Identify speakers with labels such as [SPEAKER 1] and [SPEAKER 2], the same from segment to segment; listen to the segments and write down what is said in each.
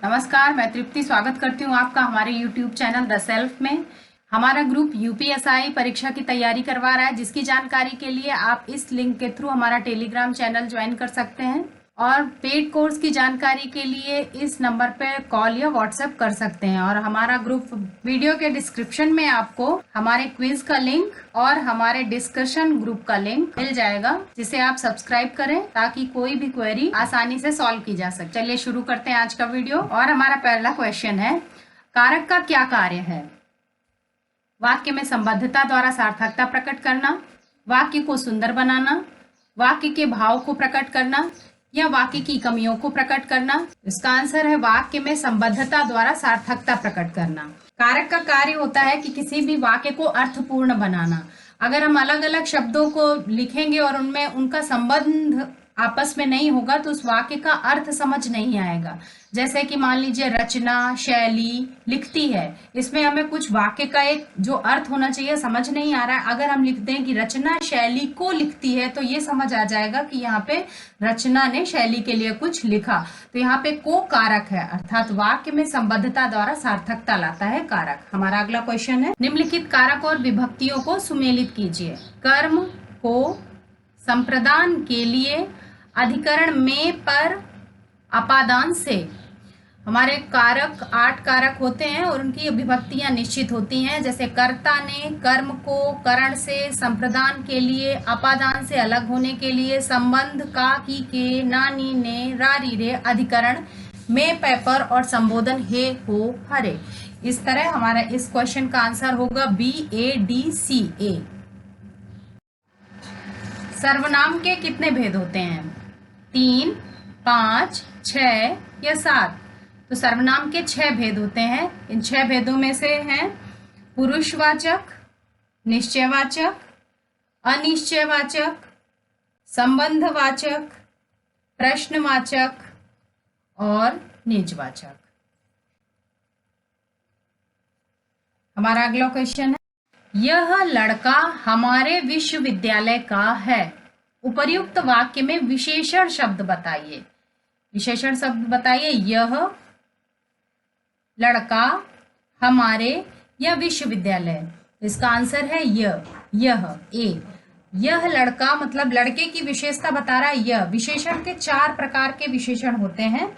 [SPEAKER 1] नमस्कार, मैं तृप्ति स्वागत करती हूँ आपका हमारे YouTube चैनल द सेल्फ में। हमारा ग्रुप यूपीएसआई परीक्षा की तैयारी करवा रहा है, जिसकी जानकारी के लिए आप इस लिंक के थ्रू हमारा टेलीग्राम चैनल ज्वाइन कर सकते हैं और पेड कोर्स की जानकारी के लिए इस नंबर पर कॉल या व्हाट्सएप कर सकते हैं। और हमारा ग्रुप वीडियो के डिस्क्रिप्शन में आपको हमारे क्विज का लिंक और हमारे डिस्कशन ग्रुप का लिंक मिल जाएगा, जिसे आप सब्सक्राइब करें ताकि कोई भी क्वेरी आसानी से सॉल्व की जा सके। चलिए शुरू करते हैं आज का वीडियो। और हमारा पहला क्वेश्चन है, कारक का क्या कार्य है? वाक्य में संबद्धता द्वारा सार्थकता प्रकट करना, वाक्य को सुंदर बनाना, वाक्य के भाव को प्रकट करना या वाक्य की कमियों को प्रकट करना। इसका आंसर है वाक्य में संबद्धता द्वारा सार्थकता प्रकट करना। कारक का कार्य होता है कि किसी भी वाक्य को अर्थपूर्ण बनाना। अगर हम अलग अलग शब्दों को लिखेंगे और उनमें उनका संबंध आपस में नहीं होगा तो उस वाक्य का अर्थ समझ नहीं आएगा। जैसे कि मान लीजिए रचना, शैली, लिखती है, इसमें हमें कुछ वाक्य का एक जो अर्थ होना चाहिए समझ नहीं आ रहा है। अगर हम लिखते हैं कि रचना शैली को लिखती है तो ये समझ आ जाएगा कि यहाँ पे रचना ने शैली के लिए कुछ लिखा। तो यहाँ पे को कारक है, अर्थात वाक्य में संबद्धता द्वारा सार्थकता लाता है कारक। हमारा अगला क्वेश्चन है, निम्नलिखित कारक और विभक्तियों को सुमेलित कीजिए। कर्म को संप्रदान के लिए अधिकरण में पर अपादान से। हमारे कारक 8 कारक होते हैं और उनकी विभक्तियां निश्चित होती हैं। जैसे कर्ता ने, कर्म को, करण से, संप्रदान के लिए, अपादान से अलग होने के लिए, संबंध का, की के, नानी ने, रारी रे, अधिकरण में पेपर और संबोधन हे, हो, हरे। इस तरह हमारा इस क्वेश्चन का आंसर होगा BADCA। सर्वनाम के कितने भेद होते हैं? 3, 5, 6 या 7? तो सर्वनाम के 6 भेद होते हैं। इन 6 भेदों में से हैं पुरुषवाचक, निश्चयवाचक, अनिश्चयवाचक, संबंधवाचक, प्रश्नवाचक और निजवाचक। हमारा अगला क्वेश्चन है, यह लड़का हमारे विश्वविद्यालय का है। उपर्युक्त वाक्य में विशेषण शब्द बताइए। विशेषण शब्द बताइए। यह लड़का हमारे या विश्वविद्यालय। इसका आंसर है यह ए। यह लड़का मतलब लड़के की विशेषता बता रहा है। यह विशेषण के 4 प्रकार के विशेषण होते हैं,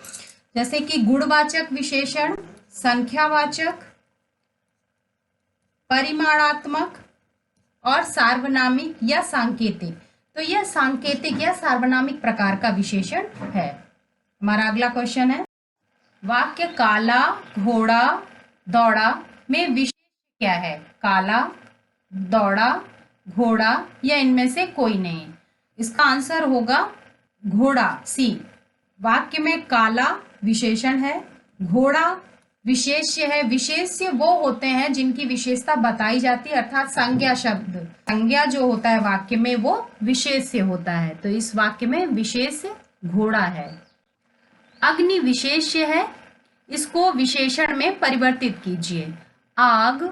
[SPEAKER 1] जैसे कि गुणवाचक विशेषण, संख्यावाचक, परिमाणात्मक और सार्वनामिक या सांकेतिक। तो यह सांकेतिक या सार्वनामिक प्रकार का विशेषण है। हमारा अगला क्वेश्चन है, वाक्य काला घोड़ा दौड़ा में विशेष्य क्या है? काला, दौड़ा, घोड़ा या इनमें से कोई नहीं। इसका आंसर होगा घोड़ा, सी। वाक्य में काला विशेषण है, घोड़ा विशेष्य है। विशेष्य वो होते हैं जिनकी विशेषता बताई जाती है, अर्थात संज्ञा शब्द। संज्ञा जो होता है वाक्य में वो विशेष्य होता है। तो इस वाक्य में विशेष्य घोड़ा है। अग्नि विशेष्य है, इसको विशेषण में परिवर्तित कीजिए। आग,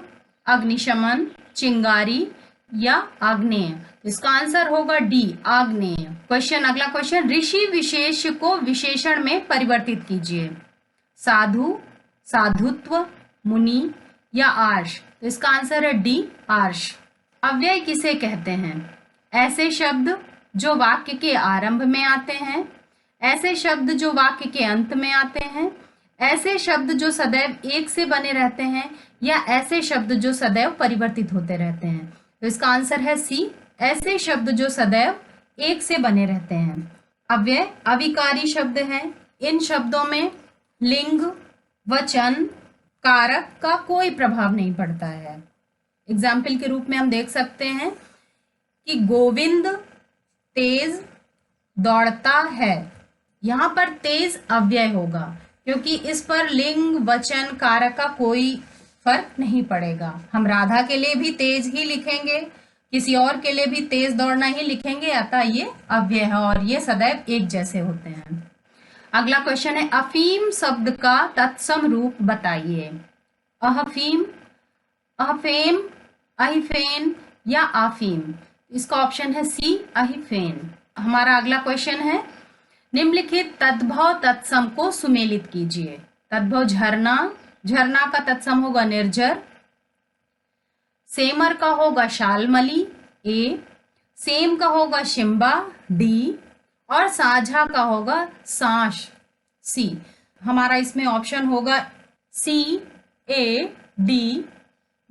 [SPEAKER 1] अग्निशमन, चिंगारी या आग्नेय। इसका आंसर होगा डी, आग्नेय। अगला क्वेश्चन, ऋषि विशेष्य को विशेषण में परिवर्तित कीजिए। साधु, साधुत्व, मुनि या आर्ष। तो इसका आंसर है डी, आर्ष। अव्यय किसे कहते हैं? ऐसे शब्द जो वाक्य के आरंभ में आते हैं, ऐसे शब्द जो वाक्य के अंत में आते हैं, ऐसे शब्द जो सदैव एक से बने रहते हैं या ऐसे शब्द जो सदैव परिवर्तित होते रहते हैं। तो इसका आंसर है सी, ऐसे शब्द जो सदैव एक से बने रहते हैं। अव्यय अविकारी शब्द हैं। इन शब्दों में लिंग, वचन, कारक का कोई प्रभाव नहीं पड़ता है। एग्जाम्पल के रूप में हम देख सकते हैं कि गोविंद तेज दौड़ता है। यहाँ पर तेज अव्यय होगा क्योंकि इस पर लिंग, वचन, कारक का कोई फर्क नहीं पड़ेगा। हम राधा के लिए भी तेज ही लिखेंगे, किसी और के लिए भी तेज दौड़ना ही लिखेंगे, अतः ये अव्यय है और ये सदैव एक जैसे होते हैं। अगला क्वेश्चन है, अफीम शब्द का तत्सम रूप बताइए। अहफीम, अहफेम, अहिफेन या आफीम। इसका ऑप्शन है सी, अहिफेन। हमारा अगला क्वेश्चन है, निम्नलिखित तद्भव तत्सम को सुमेलित कीजिए। तद्भव झरना, झरना का तत्सम होगा निर्झर। सेमर का होगा शालमली, ए। सेम का होगा शिम्बा, डी। और साझा का होगा सांश, सी। हमारा इसमें ऑप्शन होगा C, A, D,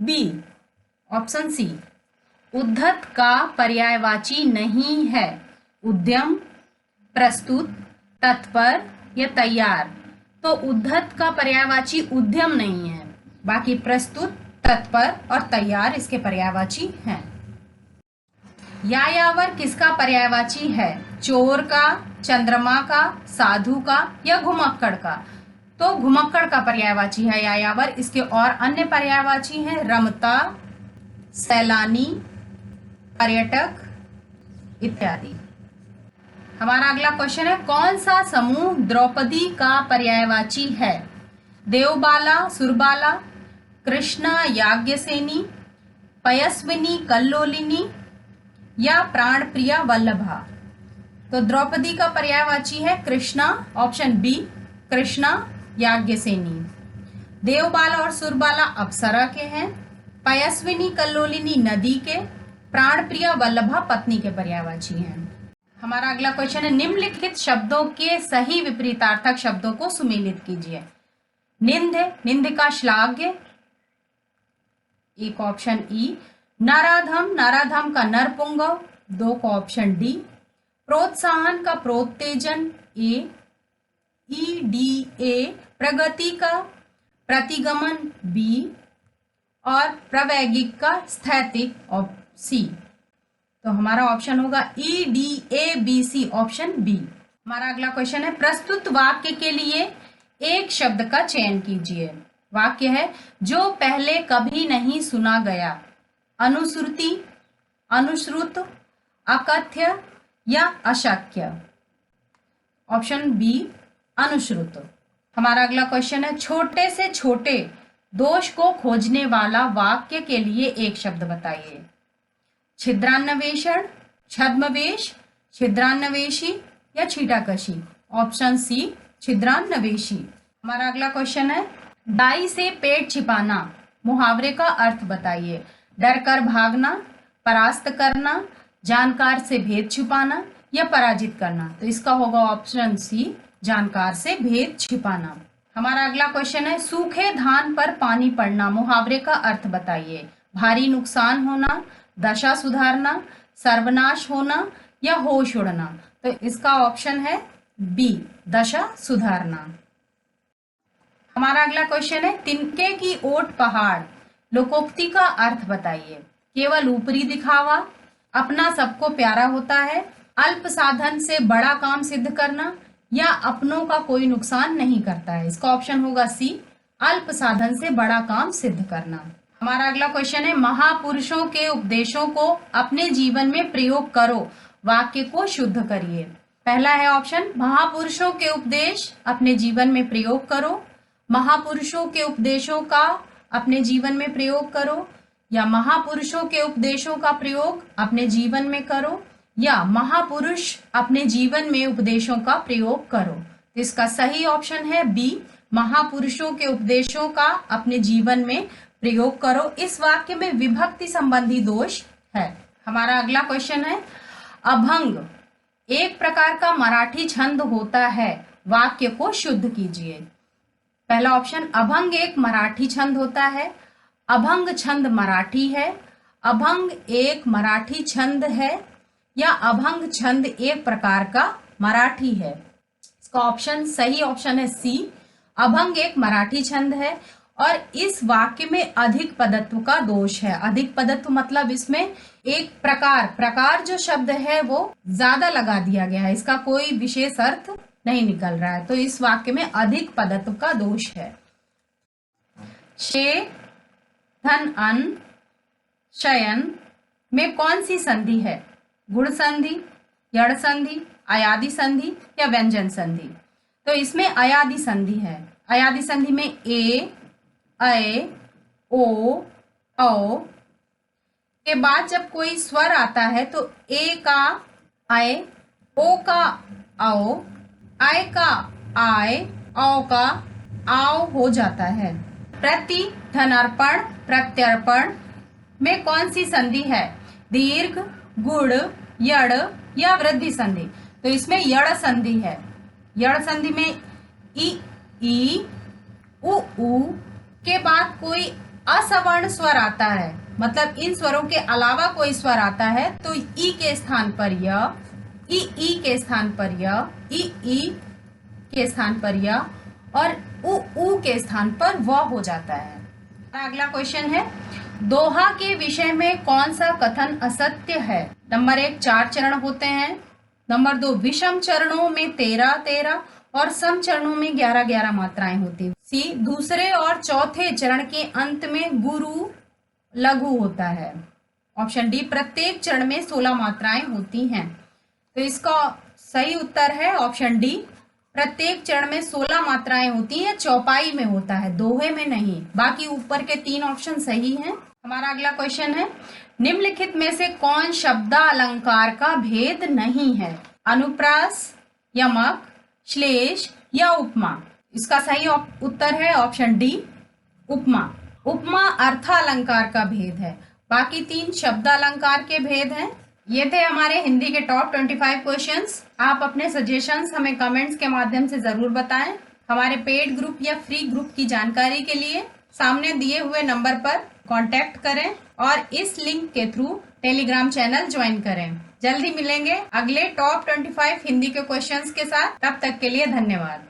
[SPEAKER 1] B. Option C. उद्धत का पर्यायवाची नहीं है। उद्यम, प्रस्तुत, तत्पर या तैयार। तो उद्धत का पर्यायवाची उद्यम नहीं है, बाकी प्रस्तुत, तत्पर और तैयार इसके पर्यायवाची हैं। यायावर किसका पर्यायवाची है? चोर का, चंद्रमा का, साधु का या घुमक्कड़ का? तो घुमक्कड़ का पर्यायवाची है यायावर। इसके और अन्य पर्यायवाची हैं रमता, सैलानी, पर्यटक इत्यादि। हमारा अगला क्वेश्चन है, कौन सा समूह द्रौपदी का पर्यायवाची है? देवबाला, सुरबाला, कृष्णा याज्ञसेनी, पयस्विनी कल्लोलिनी या प्राणप्रिया वल्लभा? तो द्रौपदी का पर्यायवाची है कृष्णा, ऑप्शन बी, कृष्णा याज्ञसेनी। देवबाला और सुरबाला अप्सरा के हैं। पयस्विनी कल्लोलिनी नदी के, प्राणप्रिया वल्लभा पत्नी के पर्यायवाची हैं। हमारा अगला क्वेश्चन है, निम्नलिखित शब्दों के सही विपरीतार्थक शब्दों को सुमेलित कीजिए। निंद, निंद का श्लाघ्य, एक ऑप्शन ई। नराधम, नराधम का नरपुंगव, दो का ऑप्शन डी। प्रोत्साहन का प्रोत्तेजन, ए। ई डी ए। प्रगति का प्रतिगमन, बी। और प्रवैगिक का स्थैतिक, सी। तो हमारा ऑप्शन होगा E D A B C, option B. हमारा अगला क्वेश्चन है, प्रस्तुत वाक्य के लिए एक शब्द का चयन कीजिए। वाक्य है, जो पहले कभी नहीं सुना गया। अनुश्रुति, अनुश्रुत, अकथ्य या अशक्य? ऑप्शन बी, अनुश्रुत। हमारा अगला क्वेश्चन है, छोटे से छोटे दोष को खोजने वाला वाक्य के लिए एक शब्द बताइए। छिद्रान्वेषण, छद्मवेश, छिद्रान्वेषी या छीटाकशी? Option C, छिद्रान्वेषी। हमारा अगला क्वेश्चन है, दाई से पेट छिपाना मुहावरे का अर्थ बताइए। डर कर भागना, परास्त करना, जानकार से भेद छुपाना या पराजित करना? तो इसका होगा ऑप्शन सी, जानकार से भेद छिपाना। हमारा अगला क्वेश्चन है, सूखे धान पर पानी पड़ना मुहावरे का अर्थ बताइए। भारी नुकसान होना, दशा सुधारना, सर्वनाश होना या होश उड़ना? तो इसका ऑप्शन है बी, दशा सुधारना। हमारा अगला क्वेश्चन है, तिनके की ओट पहाड़ लोकोक्ति का अर्थ बताइए। केवल ऊपरी दिखावा, अपना सबको प्यारा होता है, अल्प साधन से बड़ा काम सिद्ध करना या अपनों का कोई नुकसान नहीं करता है? इसका ऑप्शन होगा सी, अल्प साधन से बड़ा काम सिद्ध करना। हमारा अगला क्वेश्चन है, महापुरुषों के उपदेशों को अपने जीवन में प्रयोग करो, वाक्य को शुद्ध करिए। पहला है ऑप्शन, महापुरुषों के उपदेश अपने जीवन में प्रयोग करो, महापुरुषों के उपदेशों का अपने जीवन में प्रयोग करो, या महापुरुषों के उपदेशों का प्रयोग अपने जीवन में करो, या महापुरुष अपने जीवन में उपदेशों का प्रयोग करो। इसका सही ऑप्शन है बी, महापुरुषों के उपदेशों का अपने जीवन में प्रयोग करो। इस वाक्य में विभक्ति संबंधी दोष है। हमारा अगला क्वेश्चन है, अभंग एक प्रकार का मराठी छंद होता है, वाक्य को शुद्ध कीजिए। पहला ऑप्शन, अभंग एक मराठी छंद होता है। अभंग छंद मराठी है, अभंग एक मराठी छंद है या अभंग छंद एक प्रकार का मराठी है? इसका ऑप्शन, सही ऑप्शन है सी, अभंग एक मराठी छंद है। और इस वाक्य में अधिक पदत्व का दोष है। अधिक पदत्व मतलब इसमें एक प्रकार जो शब्द है वो ज्यादा लगा दिया गया है, इसका कोई विशेष अर्थ नहीं निकल रहा है, तो इस वाक्य में अधिक पदत्व का दोष है। शे, धन, अन, शयन में कौन सी संधि है? गुण संधि, यड़ संधि, अयादि संधि या व्यंजन संधि? तो इसमें अयादि संधि है। अयादि संधि में ए, अ, ओ, औ के बाद जब कोई स्वर आता है तो ए का अय, ओ का औ, आय का आय, औ का आव हो जाता है। प्रति, धनार्पण, प्रत्यर्पण में कौन सी संधि है? दीर्घ, गुण, यड़ या वृद्धि संधि? तो इसमें यड़ संधि है। यड़ संधि में ई, उ के बाद कोई असवर्ण स्वर आता है, मतलब इन स्वरों के अलावा कोई स्वर आता है तो ई के स्थान पर य, ई के स्थान पर य, ई के स्थान पर य और उ के स्थान पर व हो जाता है। अगला क्वेश्चन है, दोहा के विषय में कौन सा कथन असत्य है? नंबर 1, 4 चरण होते हैं। नंबर 2, विषम चरणों में 13 और सम चरणों में 11 मात्राएं होती है। सी, दूसरे और चौथे चरण के अंत में गुरु लघु होता है। ऑप्शन डी, प्रत्येक चरण में 16 मात्राएं होती हैं। तो इसका सही उत्तर है ऑप्शन डी, प्रत्येक चरण में 16 मात्राएं होती हैं, चौपाई में होता है, दोहे में नहीं। बाकी ऊपर के 3 ऑप्शन सही हैं। हमारा अगला क्वेश्चन है, निम्नलिखित में से कौन शब्दालंकार का भेद नहीं है? अनुप्रास, यमक, श्लेष या उपमा? इसका सही उत्तर है ऑप्शन डी, उपमा। उपमा अर्थालंकार का भेद है, बाकी 3 शब्दालंकार के भेद हैं। ये थे हमारे हिंदी के टॉप 25 क्वेश्चंस। आप अपने सजेशंस हमें कमेंट्स के माध्यम से जरूर बताएं। हमारे पेड ग्रुप या फ्री ग्रुप की जानकारी के लिए सामने दिए हुए नंबर पर कांटेक्ट करें और इस लिंक के थ्रू टेलीग्राम चैनल ज्वाइन करें। जल्दी मिलेंगे अगले टॉप 25 हिंदी के क्वेश्चंस के साथ। तब तक के लिए धन्यवाद।